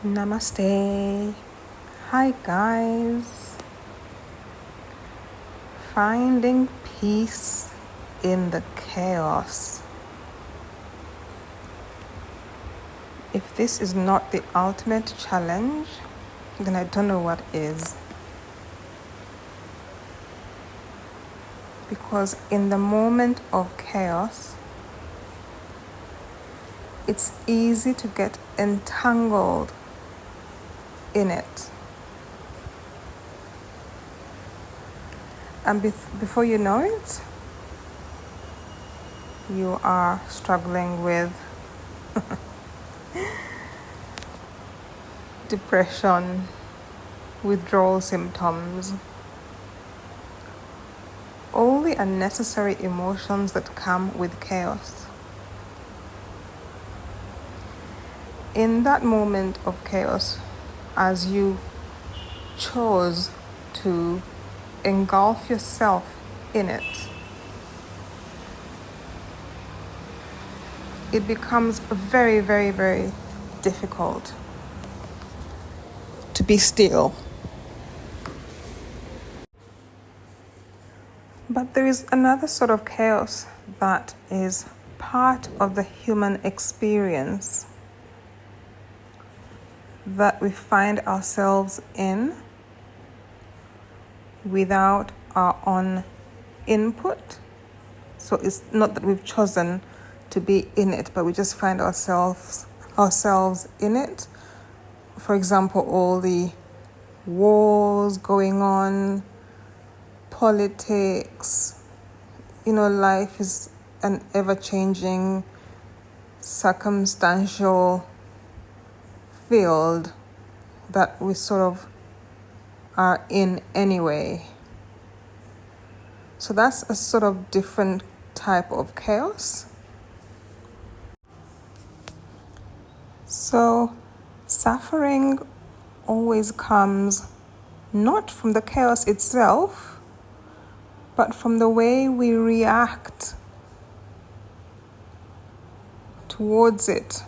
Namaste. Hi, guys. Finding peace in the chaos. If this is not the ultimate challenge, then I don't know what is. Because in the moment of chaos, it's easy to get entangled in it. And before you know it, you are struggling with depression, withdrawal symptoms, all the unnecessary emotions that come with chaos. In that moment of chaos, as you chose to engulf yourself in it, it becomes very, very, very difficult to be still. But there is another sort of chaos that is part of the human experience that we find ourselves in without our own input. So it's not that we've chosen to be in it, but we just find ourselves in it. For example, all the wars going on, politics, life is an ever-changing, circumstantial field that we sort of are in anyway. So that's a sort of different type of chaos. So suffering always comes not from the chaos itself, but from the way we react towards it,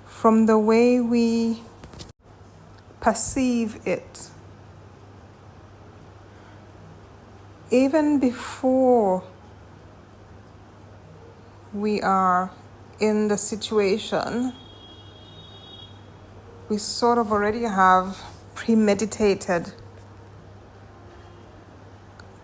from the way we perceive it. Even before we are in the situation, we sort of already have premeditated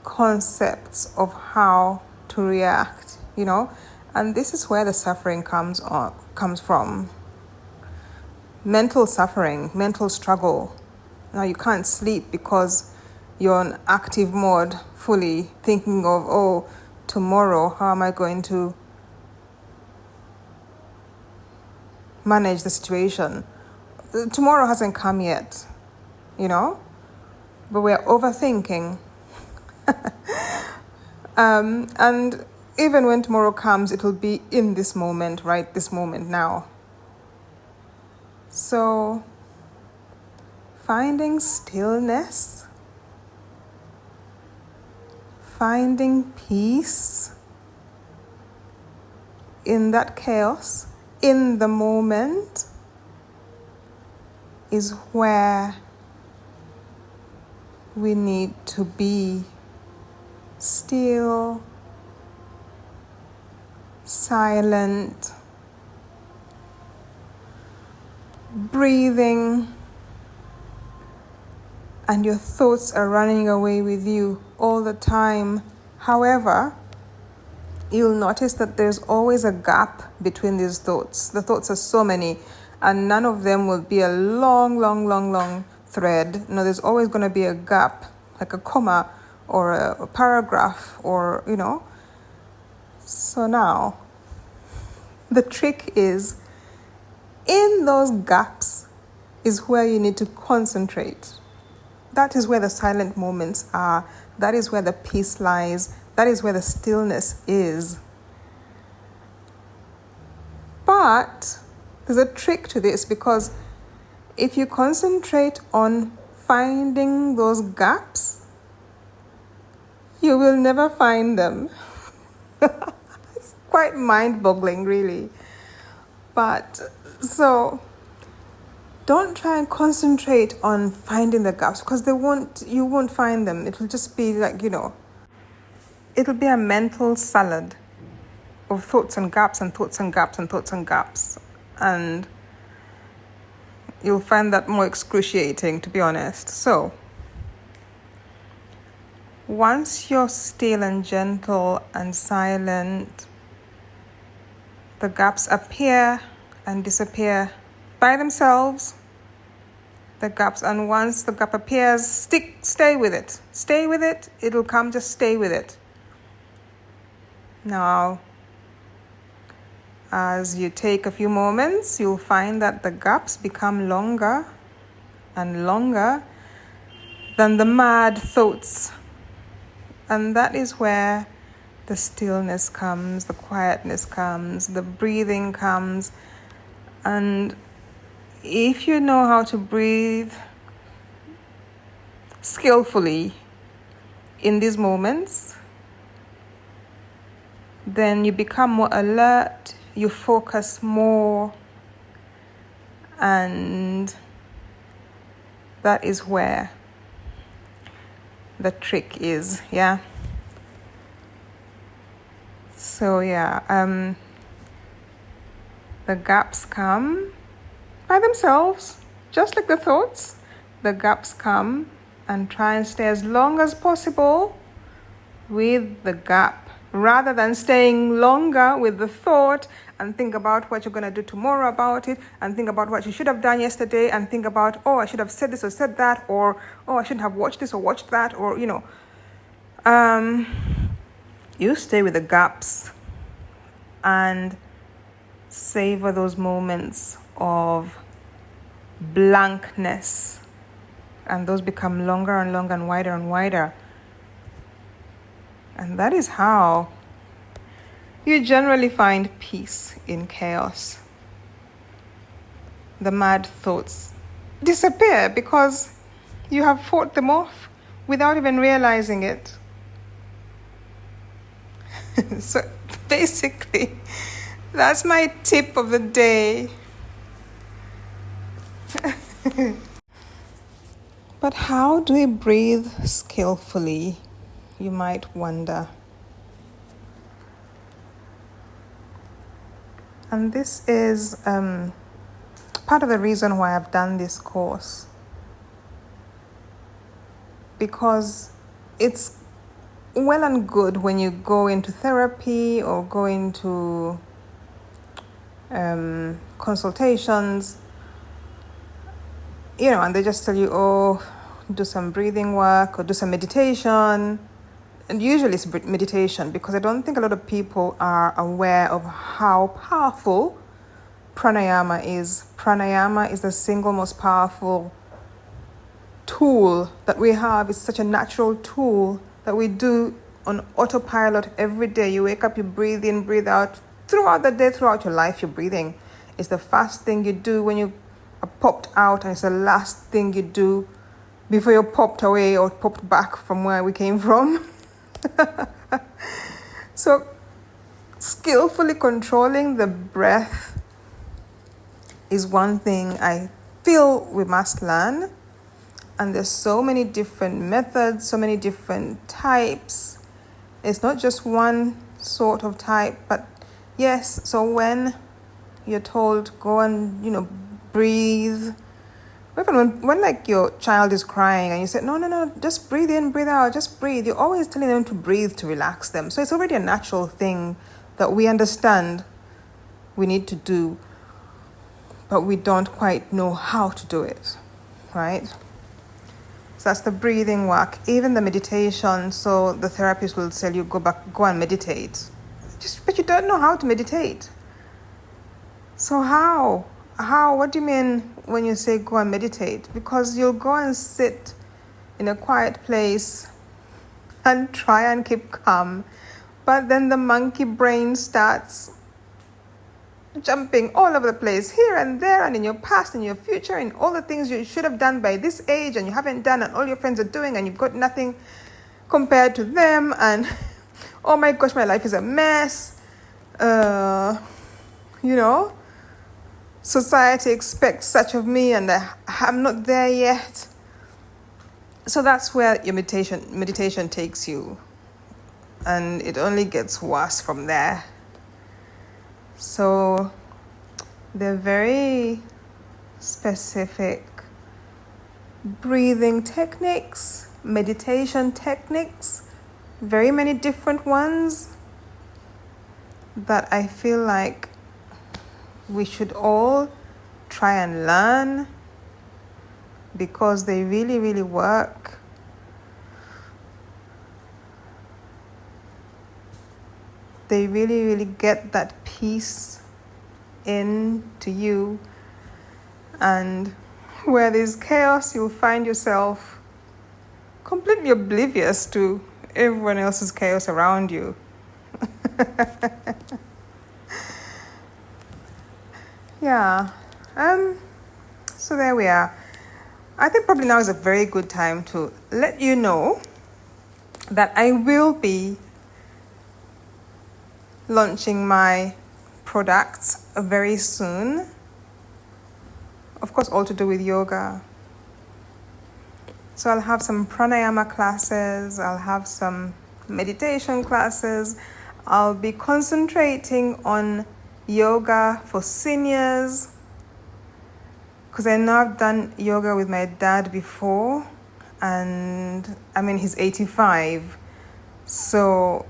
concepts of how to react, and this is where the suffering comes from. Mental suffering, mental struggle. Now you can't sleep because you're in active mode, fully thinking of, tomorrow, how am I going to manage the situation? Tomorrow hasn't come yet, but we're overthinking. And even when tomorrow comes, it will be in this moment, right? This moment now. So, finding stillness, finding peace in that chaos, in the moment, is where we need to be still, silent, breathing, and your thoughts are running away with you all the time. However, you'll notice that there's always a gap between these thoughts. The thoughts are so many, and none of them will be a long thread. No, there's always going to be a gap, like a comma or a paragraph, or, So now, the trick is, in those gaps is where you need to concentrate. That is where the silent moments are. That is where the peace lies. That is where the stillness is. But there's a trick to this, because if you concentrate on finding those gaps, you will never find them. It's quite mind-boggling, really. But so don't try and concentrate on finding the gaps, because you won't find them. It'll just be like, it'll be a mental salad of thoughts and gaps and thoughts and gaps and thoughts and gaps. And you'll find that more excruciating, to be honest. So, once you're still and gentle and silent, the gaps appear and disappear by themselves. The gaps, and once the gap appears, stay with it. Stay with it. It'll come, just stay with it. Now, as you take a few moments, you'll find that the gaps become longer and longer than the mad thoughts. And that is where the stillness comes, the quietness comes, the breathing comes. And if you know how to breathe skillfully in these moments, then you become more alert, you focus more, and that is where the trick is, yeah? So, the gaps come by themselves, just like the thoughts. The gaps come, and try and stay as long as possible with the gap, rather than staying longer with the thought and think about what you're going to do tomorrow about it, and think about what you should have done yesterday, and think about, I should have said this or said that, or I shouldn't have watched this or watched that, or you stay with the gaps and savor those moments of blankness, and those become longer and longer and wider. And that is how you generally find peace in chaos. The mad thoughts disappear because you have fought them off without even realizing it. So basically, that's my tip of the day. But how do we breathe skillfully, you might wonder? And this is part of the reason why I've done this course. Because it's well and good when you go into therapy or go into consultations, and they just tell you, do some breathing work or do some meditation. And usually it's meditation, because I don't think a lot of people are aware of how powerful pranayama is. Pranayama is the single most powerful tool that we have. It's such a natural tool that we do on autopilot every day. You wake up, you breathe in, breathe out. Throughout the day, throughout your life, you're breathing. It's the first thing you do when you are popped out, and it's the last thing you do before you're popped away or popped back from where we came from. So, skillfully controlling the breath is one thing I feel we must learn. And there's so many different methods, so many different types. It's not just one sort of type, but yes, so when you're told, go and, breathe. Even when like your child is crying and you say, no, just breathe in, breathe out, just breathe. You're always telling them to breathe to relax them. So it's already a natural thing that we understand we need to do, but we don't quite know how to do it, right? So that's the breathing work. Even the meditation, so the therapist will tell you, go and meditate. But you don't know how to meditate. So how? What do you mean when you say go and meditate? Because you'll go and sit in a quiet place and try and keep calm. But then the monkey brain starts jumping all over the place, here and there, and in your past and your future, and all the things you should have done by this age and you haven't done, and all your friends are doing, and you've got nothing compared to them, and oh my gosh, my life is a mess. society expects such of me, and I'm not there yet. So that's where your meditation takes you, and it only gets worse from there. So they're very specific breathing techniques, meditation techniques, very many different ones that I feel like we should all try and learn, because they really, really work. They really, really get that peace into you. And where there's chaos, you'll find yourself completely oblivious to everyone else's chaos around you. Yeah. So there we are. I think probably now is a very good time to let you know that I will be launching my products very soon. Of course, all to do with yoga. So I'll have some pranayama classes, I'll have some meditation classes. I'll be concentrating on yoga for seniors, because I know I've done yoga with my dad before, and I mean, he's 85. So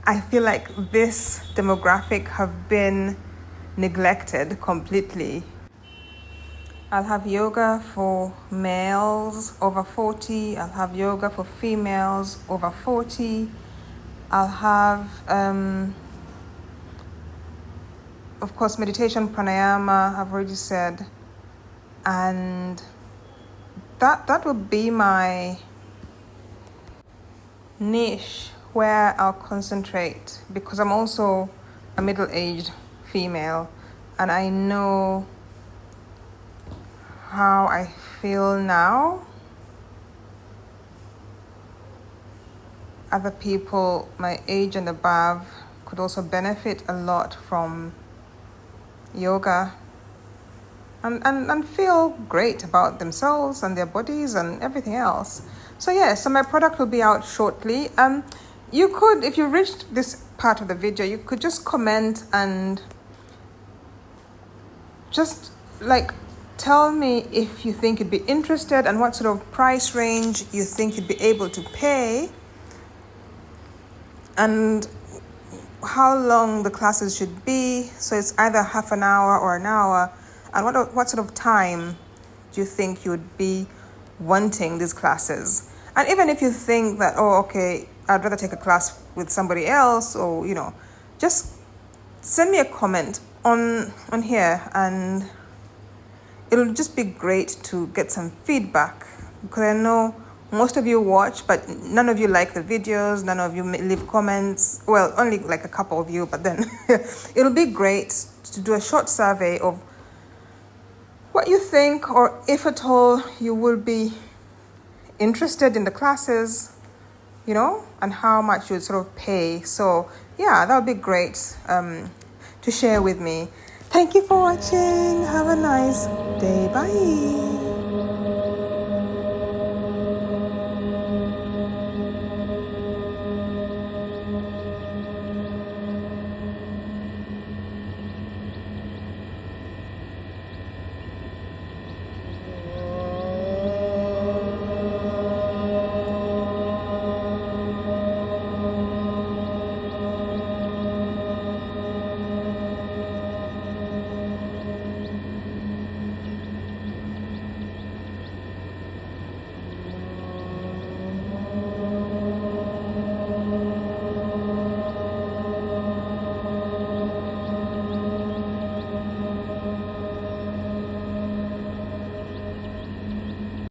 I feel like this demographic have been neglected completely. I'll have yoga for males over 40. I'll have yoga for females over 40. I'll have, of course, meditation, pranayama, I've already said. And that would be my niche where I'll concentrate, because I'm also a middle-aged female, and I know how I feel now. Other people my age and above could also benefit a lot from yoga and feel great about themselves and their bodies and everything else. So yeah, so my product will be out shortly. You could, if you reached this part of the video, you could just comment and just like tell me if you think you'd be interested and what sort of price range you think you'd be able to pay, and how long the classes should be. So it's either half an hour or an hour. And what sort of time do you think you would be wanting these classes? And even if you think that, oh, okay, I'd rather take a class with somebody else, or, you know, just send me a comment on here, and it'll just be great to get some feedback, because I know most of you watch, but none of you like the videos, none of you leave comments. Well, only like a couple of you, but then it'll be great to do a short survey of what you think, or if at all you will be interested in the classes, you know, and how much you would sort of pay. So yeah, that would be great to share with me. Thank you for watching. Have a nice day. Bye.